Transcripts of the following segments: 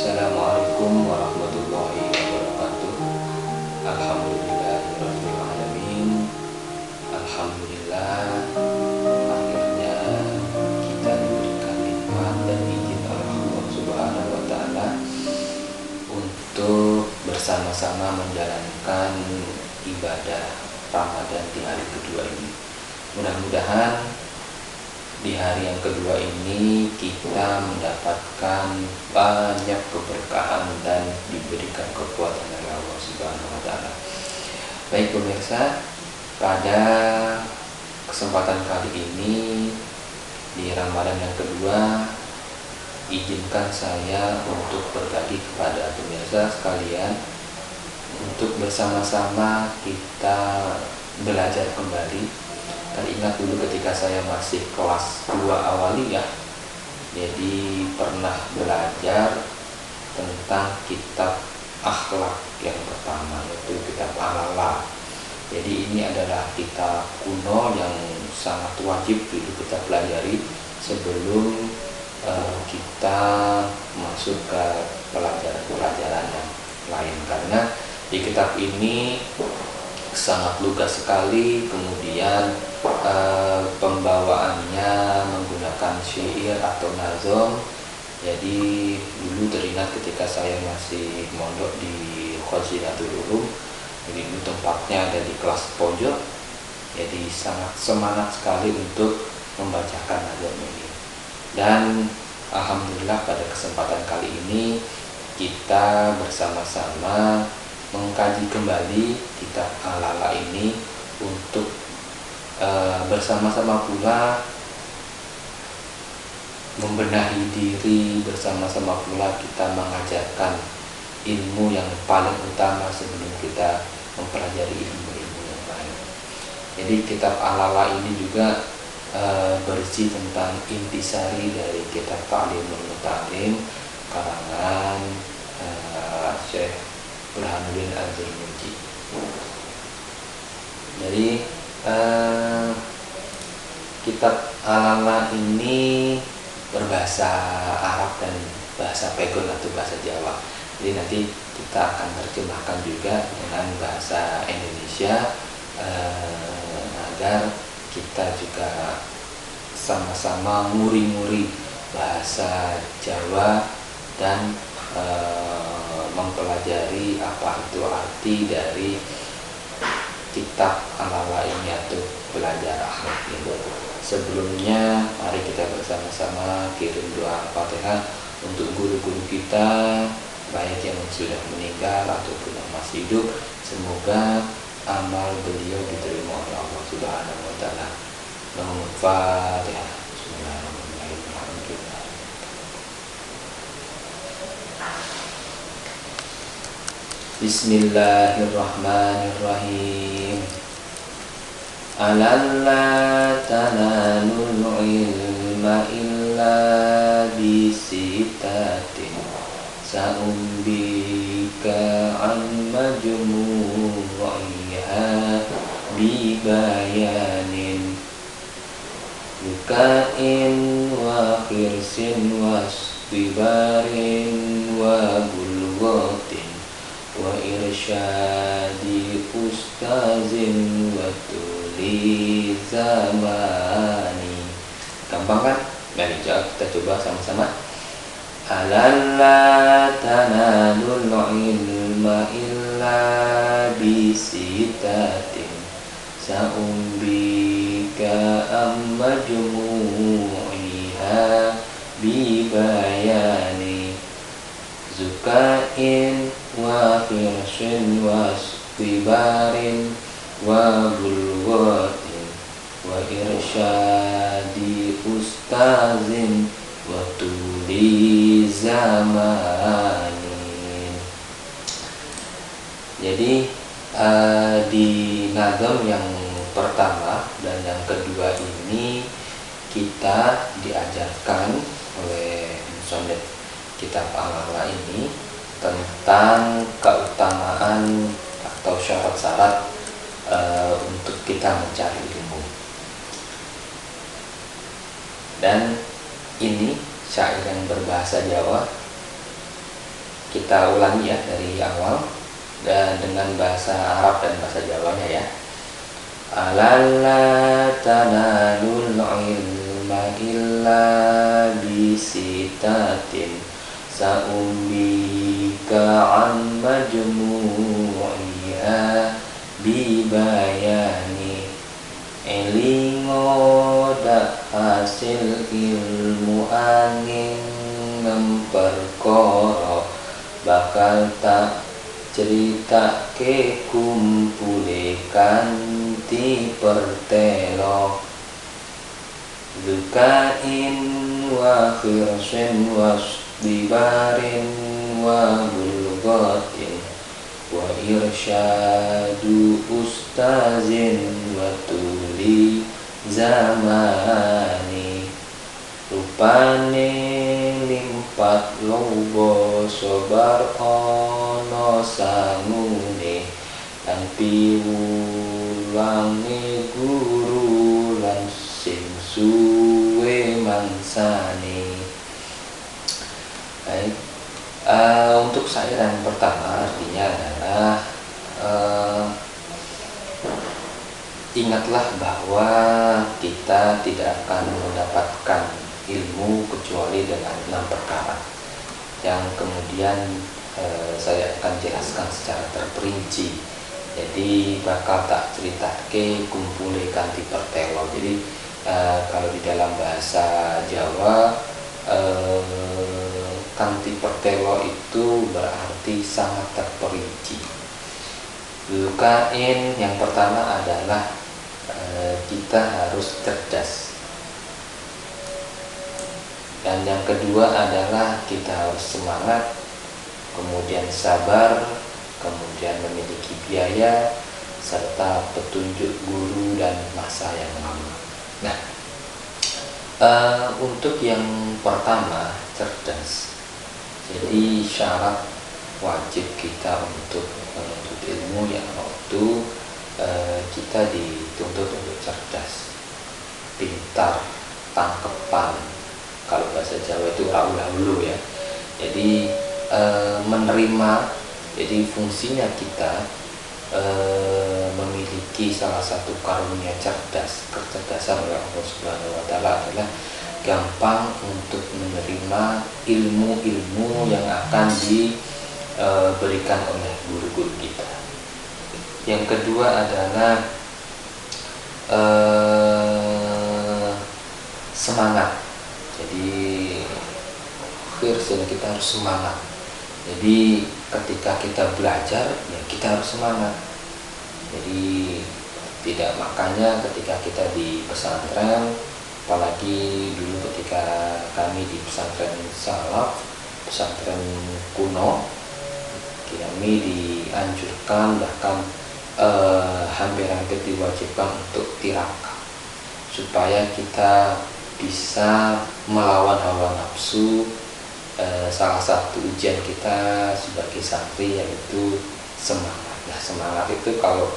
Assalamualaikum warahmatullahi wabarakatuh. Alhamdulillahirabbil alamin. Alhamdulillah, akhirnya kita diberikan nikmat dan izin oleh Allah Subhanahu wa taala untuk bersama-sama menjalankan ibadah Ramadan di hari kedua ini. Mudah-mudahan di hari yang kedua ini kita mendapatkan banyak keberkahan dan diberikan kekuatan dari Allah Subhanahu wa taala. Baik pemirsa, pada kesempatan kali ini di Ramadan yang kedua, izinkan saya untuk berbagi kepada pemirsa sekalian untuk bersama-sama kita belajar kembali. Teringat dulu ketika saya masih kelas 2 awaliyah, jadi pernah belajar tentang kitab akhlak yang pertama, yaitu kitab Al-Lala. Jadi ini adalah kitab kuno yang sangat wajib dulu kita pelajari sebelum kita masuk ke pelajaran-pelajaran yang lain, karena di kitab ini sangat lugas sekali, kemudian pembawaannya menggunakan syair atau nazom. Jadi dulu teringat ketika saya masih mondok di Khazinatul Ulum, jadi itu tempatnya ada di kelas pojok, jadi sangat semangat sekali untuk membacakan nazom ini. Dan alhamdulillah pada kesempatan kali ini kita bersama-sama mengkaji kembali kitab Al-Lala ini untuk bersama-sama pula membenahi diri, bersama-sama pula kita mengajarkan ilmu yang paling utama sebelum kita mempelajari ilmu-ilmu yang lain. Jadi kitab Al-Lala ini juga berisi tentang intisari dari kitab Ta'limul Muta'allim karangan Syekh Burhanuddin Az-Zarnuji. Jadi kitab Al-Lala ini berbahasa Arab dan bahasa Pegon atau bahasa Jawa. Jadi nanti kita akan terjemahkan juga dengan bahasa Indonesia agar kita juga sama-sama nguri-nguri bahasa Jawa dan mempelajari apa itu arti dari kitab Al-Lala ini atau belajar akhlak ini. Sebelumnya mari kita bersama-sama kirim doa Al-Fatihah untuk guru-guru kita, baik yang sudah meninggal ataupun yang masih hidup. Semoga amal beliau diterima oleh Allah Subhanahu wa taala. Al-Fatihah. Bismillahirrahmanirrahim. Alalla tanalul ilma illa bisitatin sa'umbika an majmu'iha bibayanin bukain wa khirsin wa istibarin wa bulwatin wa irsyadi ustazin wa tuli zamani. Gampang kan? Mari kita coba sama-sama. Alalla tanalul ilma illa bisitatin sa'umbika amma jumu'iha bibayani zukain wa firshin wa istibarin wa bulwatin wa irsyadi ustazin wa tuli zamanin. Jadi di nazam yang pertama dan yang kedua ini kita diajarkan oleh musannif kitab Al-Lala ini tentang keutamaan atau syarat-syarat untuk kita mencari ilmu. Dan ini syair yang berbahasa Jawa kita ulangi ya dari awal dan dengan bahasa Arab dan bahasa Jawanya ya. Alalla tanalul ilma illa bisitatin sa'umbika an majmu'iha bibayani elingo dak hasil ilmu angin memperkoro bakal tak cerita ke kumpulekan ti pertelo lukain wa khirsin wa dibarin wa bulgotin wa irsyadu ustazin wa tuli zamani rupane limpat lobo sobar ono sangune lan piwulange guru lan sing suwe mangsane. Baik, untuk syair yang pertama artinya adalah ingatlah bahwa kita tidak akan mendapatkan ilmu kecuali dengan 6 perkara yang kemudian saya akan jelaskan secara terperinci. Jadi bakal tak cerita ke kumpule kanti pertelo. Jadi kalau di dalam bahasa Jawa kanti pertelo itu berarti sangat terperinci. Lukain yang pertama adalah kita harus cerdas. Dan yang kedua adalah kita harus semangat, kemudian sabar, kemudian memiliki biaya, serta petunjuk guru dan masa yang lama. Nah, untuk yang pertama, cerdas. Jadi syarat wajib kita untuk menuntut ilmu yang waktu kita dituntut untuk cerdas, pintar, tangkepan. Kalau bahasa Jawa itu raul-raulu ya. Jadi menerima, jadi fungsinya kita memiliki salah satu karunia cerdas. Kecerdasan oleh Allah Subhanahu wa taala adalah gampang untuk menerima ilmu-ilmu yang akan diberikan oleh guru-guru kita. Yang kedua adalah semangat. Jadi kita harus semangat. Jadi ketika kita belajar ya kita harus semangat. Jadi tidak, makanya ketika kita di pesantren, apalagi dulu ketika kami di pesantren salaf, pesantren kuno, kami dianjurkan bahkan hampir-hampir diwajibkan untuk tirakat supaya kita bisa melawan hawa nafsu. Salah satu ujian kita sebagai santri yaitu semangat. Nah, semangat itu kalau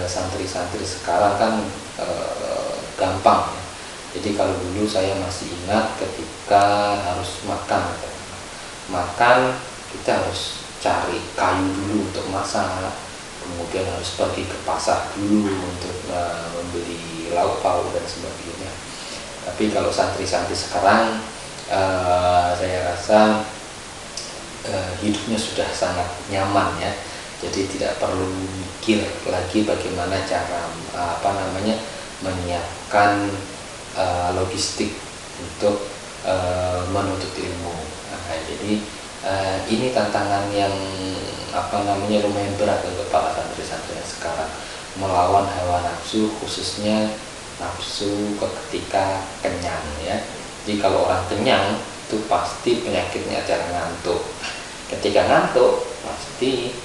santri-santri sekarang kan gampang ya. Jadi kalau dulu saya masih ingat ketika harus makan kita harus cari kayu dulu untuk masak, kemudian harus pergi ke pasar dulu untuk membeli lauk pauk dan sebagainya. Tapi kalau santri-santri sekarang saya rasa hidupnya sudah sangat nyaman ya. Jadi tidak perlu mikir lagi bagaimana cara menyiapkan logistik untuk menuntut ilmu. Nah, jadi ini tantangan yang lumayan berat untuk para santri-santri sekarang, melawan hawa nafsu, khususnya nafsu ketika kenyang ya. Jadi kalau orang kenyang itu pasti penyakitnya adalah ngantuk. Ketika ngantuk pasti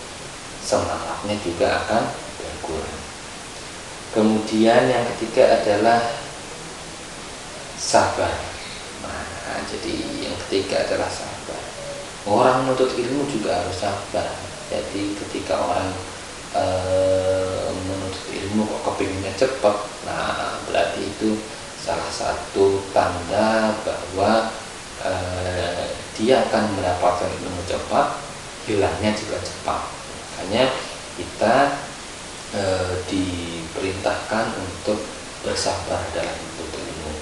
semangatnya juga akan berkurang. Kemudian yang ketiga adalah sabar. Nah, jadi yang ketiga adalah sabar. Orang menuntut ilmu juga harus sabar. Jadi ketika orang menuntut ilmu kok kepinginnya cepat, nah berarti itu salah satu tanda bahwa dia akan mendapatkan ilmu cepat hilangnya juga cepat. Makanya kita diperintahkan untuk bersabar dalam menuntut ilmu.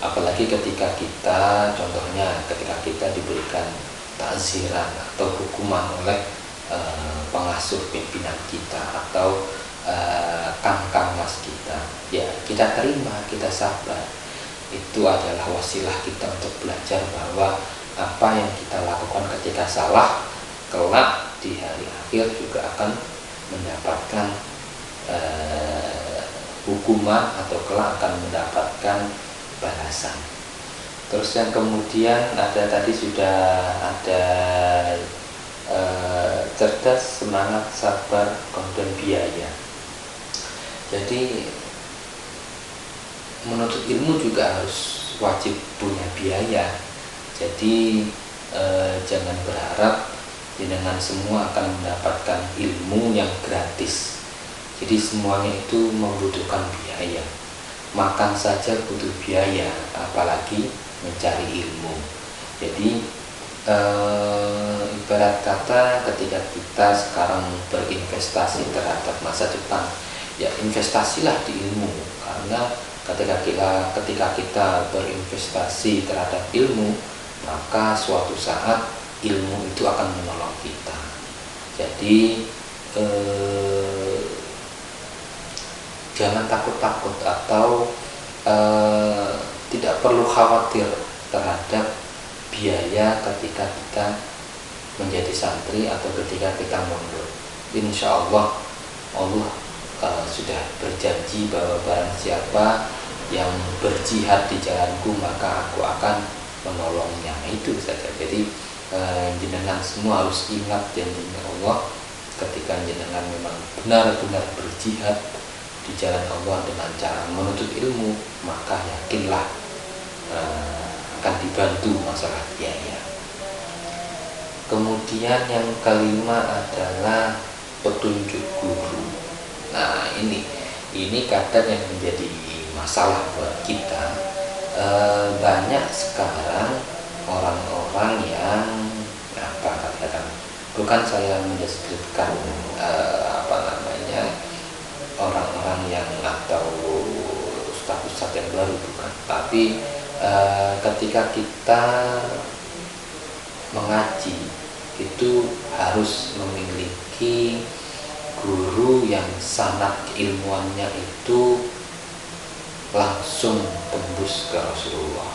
Apalagi ketika kita, contohnya ketika kita diberikan takziran atau hukuman oleh pengasuh pimpinan kita atau kang mas kita, ya kita terima, kita sabar. Itu adalah wasilah kita untuk belajar bahwa apa yang kita lakukan ketika salah, kelak di hari akhir juga akan mendapatkan hukuman atau kelak akan mendapatkan balasan. Terus yang kemudian ada tadi sudah ada cerdas, semangat, sabar, kemudian biaya. Jadi menuntut ilmu juga harus wajib punya biaya. Jadi jangan berharap dengan semua akan mendapatkan ilmu yang gratis. Jadi semuanya itu membutuhkan biaya. Makan saja butuh biaya, apalagi mencari ilmu. Jadi ibarat kata ketika kita sekarang berinvestasi terhadap masa depan, ya investasilah di ilmu. Karena ketika kita berinvestasi terhadap ilmu, maka suatu saat ilmu itu akan menolong kita. Jadi jangan takut-takut atau tidak perlu khawatir terhadap biaya ketika kita menjadi santri atau ketika kita mondok. Insya Allah sudah berjanji bahwa barang siapa yang berjihad di jalanku maka aku akan menolongnya. Itu saja. Jadi jenengan semua harus ingat janjinya Allah ketika jenengan memang benar-benar berjihad di jalan Allah dengan cara menuntut ilmu, maka yakinlah akan dibantu masalah biaya. Kemudian yang kelima adalah petunjuk guru. Nah ini kadang yang menjadi masalah buat kita. Banyak sekarang orang-orang yang bukan saya mendeskripsikan orang-orang yang atau ustadz yang baru, bukan, tapi ketika kita mengaji itu harus memiliki guru yang sanad keilmuannya itu langsung tembus ke Rasulullah,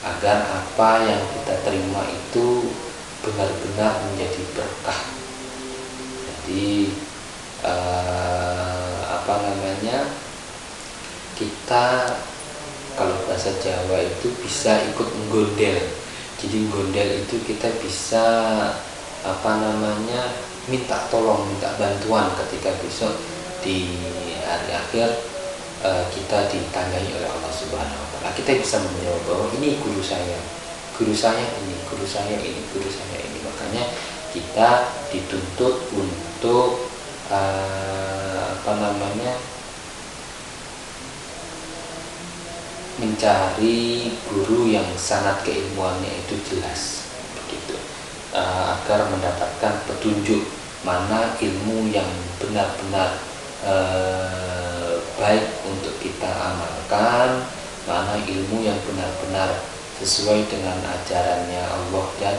agar apa yang kita terima itu benar-benar menjadi berkah. Jadi kita kalau bahasa Jawa itu bisa ikut menggondel. Jadi menggondel itu kita bisa minta tolong, minta bantuan ketika besok di hari akhir kita ditanyai oleh Allah Subhanahu wa Ta'ala. Kita bisa menjawab bahwa ini guru saya ini, guru saya ini. Makanya kita dituntut untuk mencari guru yang sanad keilmuannya itu jelas, begitu, agar mendapatkan petunjuk mana ilmu yang benar-benar baik untuk kita amalkan, mana ilmu yang benar-benar sesuai dengan ajarannya Allah dan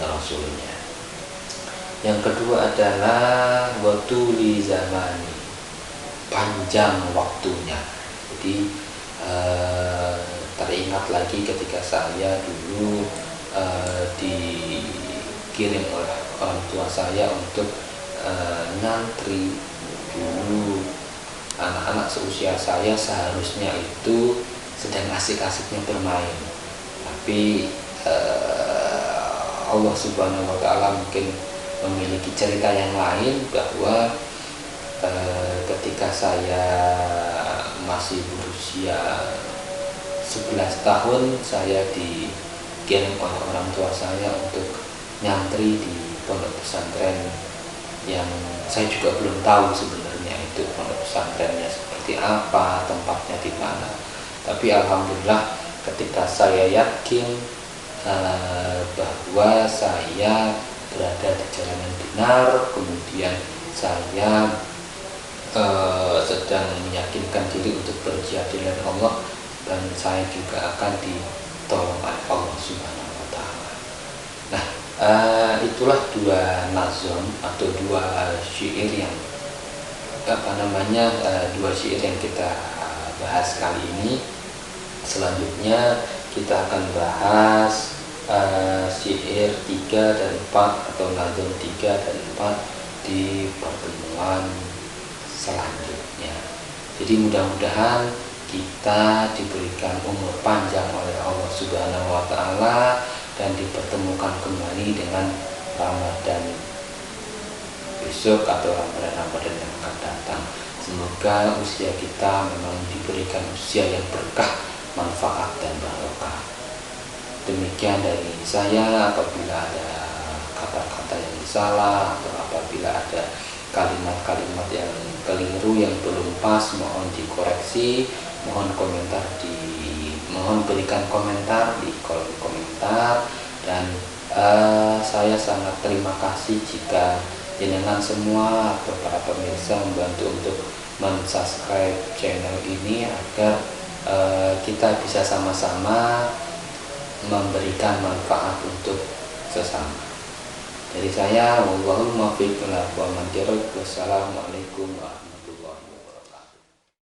Rasulnya. Yang kedua adalah watuli zamani, panjang waktunya. Jadi teringat lagi ketika saya dulu dikirim oleh orang tua saya untuk ngantri. Dulu anak-anak seusia saya seharusnya itu sedang asik-asiknya bermain, tapi Allah Subhanahu wa Ta'ala mungkin memiliki cerita yang lain, bahwa ketika saya masih berusia 11 tahun saya dikirim oleh orang tua saya untuk nyantri di pondok pesantren yang saya juga belum tahu sebenarnya itu pondok pesantrennya seperti apa, tempatnya di mana. Tapi alhamdulillah ketika saya yakin bahwa saya berada di jalan yang benar, kemudian saya sedang meyakinkan diri untuk berjihad di jalan Allah, dan saya juga akan ditolong oleh Allah Subhanahu wa Ta'ala. Nah, itulah dua nazom atau dua syair yang dua syair yang kita bahas kali ini. Selanjutnya kita akan bahas syair 3 dan 4 atau nazom 3 dan 4 di pertemuan selanjutnya. Jadi mudah-mudahan kita diberikan umur panjang oleh Allah Subhanahu wa Ta'ala dan dipertemukan kembali dengan Ramadan besok atau Ramadan yang akan datang. Semoga usia kita memang diberikan usia yang berkah, manfaat dan barokah. Demikian dari saya. Apabila ada kata-kata yang salah atau apabila ada kalimat-kalimat yang keliru yang belum pas, mohon dikoreksi, mohon berikan komentar di kolom komentar. Dan saya sangat terima kasih jika jenengan semua atau para pemirsa membantu untuk mensubscribe channel ini agar kita bisa sama-sama memberikan manfaat untuk sesama. Dari saya, wallahul muwaffiq ila aqwamit thoriq. Wassalamualaikum warahmatullahi wabarakatuh.